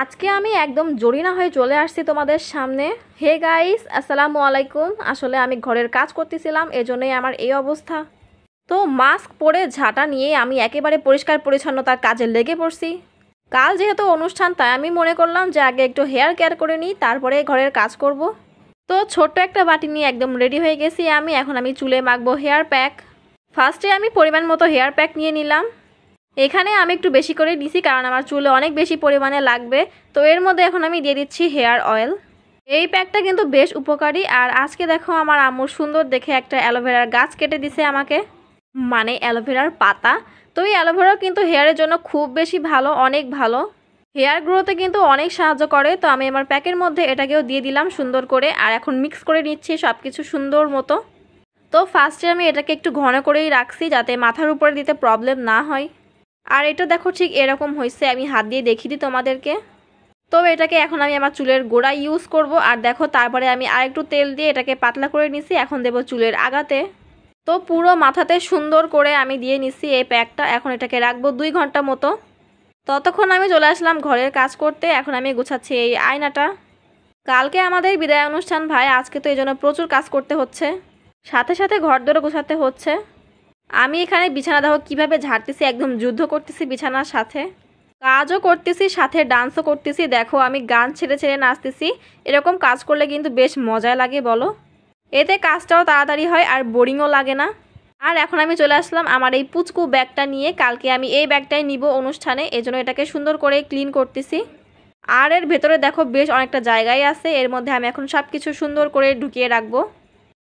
আজকে আমি একদম জরিনা হয়ে চলে আসছি তোমাদের সামনে। হে গাইস, আসসালামু আলাইকুম। আসলে আমি ঘরের কাজ করতেছিলাম, এজন্যই আমার এই অবস্থা। তো মাস্ক পরে ঝাঁটা নিয়ে আমি একেবারে পরিষ্কার পরিচ্ছন্নতার কাজে লেগে পড়ছি। কাল যেহেতু অনুষ্ঠান, তাই আমি মনে করলাম যে আগে একটু হেয়ার কেয়ার করে নিই, তারপরে ঘরের কাজ করব। তো ছোট্ট একটা বাটি নিয়ে একদম রেডি হয়ে গেছি আমি। এখন আমি চুলে মাখবো হেয়ার প্যাক। ফার্স্টে আমি পরিমাণ মতো হেয়ার প্যাক নিয়ে নিলাম। এখানে আমি একটু বেশি করে দিছি, কারণ আমার চুলে অনেক বেশি পরিমাণে লাগবে। তো এর মধ্যে এখন আমি দিয়ে দিচ্ছি হেয়ার অয়েল। এই প্যাকটা কিন্তু বেশ উপকারী। আর আজকে দেখো আমার আম্মুর সুন্দর দেখে একটা অ্যালোভেরার গাছ কেটে দিছে আমাকে, মানে অ্যালোভেরার পাতা। তো এই অ্যালোভেরা কিন্তু হেয়ারের জন্য খুব বেশি ভালো, অনেক ভালো। হেয়ার গ্রোথে কিন্তু অনেক সাহায্য করে। তো আমি আমার প্যাকের মধ্যে এটাকেও দিয়ে দিলাম সুন্দর করে। আর এখন মিক্স করে নিচ্ছি সব কিছু সুন্দর মতো। তো ফার্স্টে আমি এটাকে একটু ঘন করেই রাখছি, যাতে মাথার উপরে দিতে প্রবলেম না হয়। আর এটা দেখো ঠিক এরকম হয়েছে, আমি হাত দিয়ে দেখিয়ে দিই তোমাদেরকে। তো এটাকে এখন আমি আমার চুলের গোড়ায় ইউজ করব। আর দেখো তারপরে আমি আরেকটু তেল দিয়ে এটাকে পাতলা করে নিছি। এখন দেব চুলের আগাতে। তো পুরো মাথাতে সুন্দর করে আমি দিয়ে নিছি এই প্যাকটা। এখন এটাকে রাখবো 2 ঘন্টা মতো। ততক্ষণ আমি চলে আসলাম ঘরের কাজ করতে। এখন আমি গোছাচ্ছি এই আয়নাটা। কালকে আমাদের বিদায় অনুষ্ঠান ভাই, আজকে তো এই জন্য প্রচুর কাজ করতে হচ্ছে, সাথে সাথে ঘর দরে গোছাতে হচ্ছে। আমি এখানে বিছানা দেখো কীভাবে ঝাড়তেছি, একদম যুদ্ধ করতেছি বিছানার সাথে। কাজও করতেছি, সাথে ডান্সও করতেছি। দেখো আমি গান ছেড়ে ছেড়ে নাচতেছি। এরকম কাজ করলে কিন্তু বেশ মজাই লাগে বলো। এতে কাজটাও তাড়াতাড়ি হয় আর বোরিংও লাগে না। আর এখন আমি চলে আসলাম আমার এই পুচকু ব্যাগটা নিয়ে। কালকে আমি এই ব্যাগটাই নিব অনুষ্ঠানে, এজন্য এটাকে সুন্দর করে ক্লিন করতেছি। আর এর ভেতরে দেখো বেশ অনেকটা জায়গায় আছে, এর মধ্যে আমি এখন সব কিছু সুন্দর করে ঢুকিয়ে রাখবো।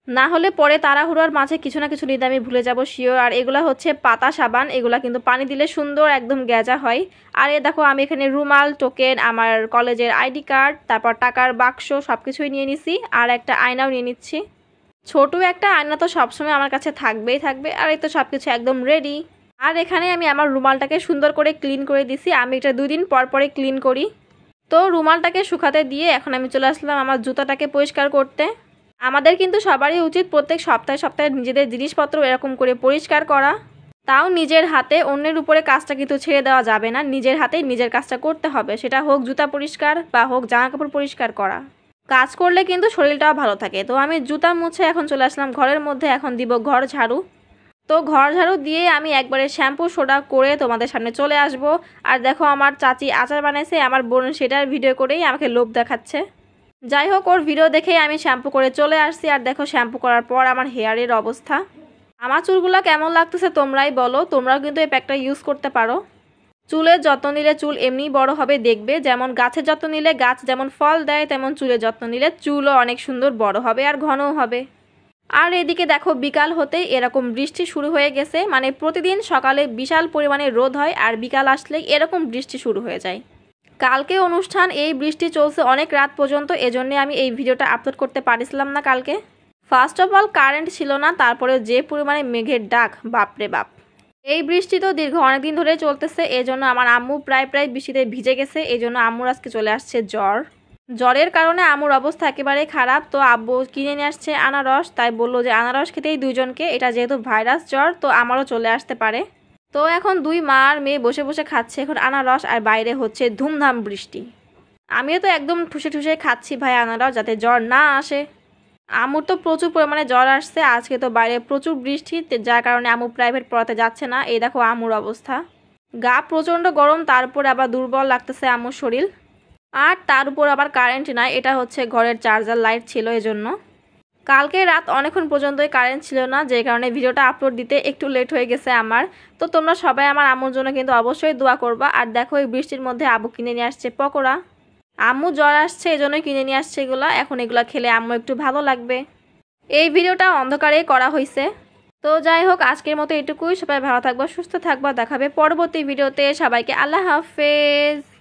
না হলে পরে তাড়াহুড়োর মাঝে কিছু না কিছু নিতে আমি ভুলে যাব শিওর। আর এগুলা হচ্ছে পাতা সাবান, এগুলা কিন্তু পানি দিলে সুন্দর একদম গ্যাজা হয়। আর এ দেখো আমি এখানে রুমাল, টোকেন, আমার কলেজের আইডি কার্ড, তারপর টাকার বাক্স সব কিছুই নিয়ে নিছি। আর একটা আয়নাও নিয়ে নিচ্ছি। ছোটো একটা আয়না তো সবসময় আমার কাছে থাকবেই থাকবে। আর এই তো সব কিছু একদম রেডি। আর এখানে আমি আমার রুমালটাকে সুন্দর করে ক্লিন করে দিছি। আমি এটা 2 দিন পর পরে ক্লিন করি। তো রুমালটাকে শুকাতে দিয়ে এখন আমি চলে আসলাম আমার জুতাটাকে পরিষ্কার করতে। আমাদের কিন্তু সবারই উচিত প্রত্যেক সপ্তাহে সপ্তাহে নিজেদের জিনিসপত্র এরকম করে পরিষ্কার করা। তাও নিজের হাতে, অন্যের উপরে কাজটা কিন্তু ছেড়ে দেওয়া যাবে না। নিজের হাতেই নিজের কাজটা করতে হবে, সেটা হোক জুতা পরিষ্কার বা হোক জামা কাপড় পরিষ্কার করা। কাজ করলে কিন্তু শরীরটাও ভালো থাকে। তো আমি জুতা মুছে এখন চলে আসলাম ঘরের মধ্যে। এখন দিব ঘর ঝাড়ু। তো ঘর ঝাড়ু দিয়ে আমি একবারে শ্যাম্পু সোডা করে তোমাদের সামনে চলে আসব। আর দেখো আমার চাচি আচার বানাইছে, আমার বোন সেটার ভিডিও করেই আমাকে লোভ দেখাচ্ছে। যাই হোক, ওর ভিডিও দেখেই আমি শ্যাম্পু করে চলে আসছি। আর দেখো শ্যাম্পু করার পর আমার হেয়ারের অবস্থা। আমার চুলগুলো কেমন লাগতেছে তোমরাই বলো। তোমরাও কিন্তু এই প্যাকটা ইউজ করতে পারো। চুলের যত্ন নিলে চুল এমনি বড় হবে দেখবে। যেমন গাছের যত্ন নিলে গাছ যেমন ফল দেয়, তেমন চুলের যত্ন নিলে চুলও অনেক সুন্দর বড় হবে আর ঘনও হবে। আর এদিকে দেখো বিকাল হতেই এরকম বৃষ্টি শুরু হয়ে গেছে। মানে প্রতিদিন সকালে বিশাল পরিমাণে রোদ হয়, আর বিকাল আসলেই এরকম বৃষ্টি শুরু হয়ে যায়। কালকে অনুষ্ঠান, এই বৃষ্টি চলছে অনেক রাত পর্যন্ত, এজন্যে আমি এই ভিডিওটা আপলোড করতে পারছিলাম না কালকে। ফার্স্ট অফ অল কারেন্ট ছিল না, তারপরে যে পরিমাণে মেঘের ডাক, বাপরে বাপ। এই বৃষ্টি তো দীর্ঘ অনেকদিন ধরেই চলতেছে, এজন্য আমার আম্মু প্রায় বৃষ্টিতে ভিজে গেছে। এজন্য আম্মুর আজকে চলে আসছে জ্বর। জ্বরের কারণে আম্মুর অবস্থা একেবারে খারাপ। তো আব্বু কিনে নিয়ে আসছে আনারস, তাই বললো যে আনারস খেতেই দুইজনকে। এটা যেহেতু ভাইরাস জ্বর, তো আমারও চলে আসতে পারে। তো এখন 2 মা আর মেয়ে বসে বসে খাচ্ছে এখন আনারস। আর বাইরে হচ্ছে ধুমধাম বৃষ্টি। আমিও তো একদম ঠুসে ঠুসে খাচ্ছি ভাই আনারস, যাতে জ্বর না আসে। আম্মুর তো প্রচুর পরিমাণে জ্বর আসছে। আজকে তো বাইরে প্রচুর বৃষ্টি, যার কারণে আম্মু প্রাইভেট পড়াতে যাচ্ছে না। এই দেখো আম্মুর অবস্থা। গা প্রচণ্ড গরম, তারপর আবার দুর্বল লাগতেছে আম্মুর শরীর। আর তার উপর আবার কারেন্ট নাই। এটা হচ্ছে ঘরের চার্জার লাইট ছিল, এজন্য। কালকে রাত অনেকক্ষণ পর্যন্তই কারেন্ট ছিল না, যে কারণে ভিডিওটা আপলোড দিতে একটু লেট হয়ে গেছে আমার। তো তোমরা সবাই আমার আম্মুর জন্য কিন্তু অবশ্যই দোয়া করবা। আর দেখো এই বৃষ্টির মধ্যে আব্বু কিনে নিয়ে আসছে পকোড়া। আম্মু জ্বর আসছে, এজন্যই কিনে নিয়ে আসছে এগুলা। এখন এগুলা খেলে আম্মু একটু ভালো লাগবে। এই ভিডিওটা অন্ধকারেই করা হয়েছে। তো যাই হোক, আজকের মতো এটুকুই। সবাই ভালো থাকবা, সুস্থ থাকবা। দেখাবে পরবর্তী ভিডিওতে। সবাইকে আল্লাহ হাফেজ।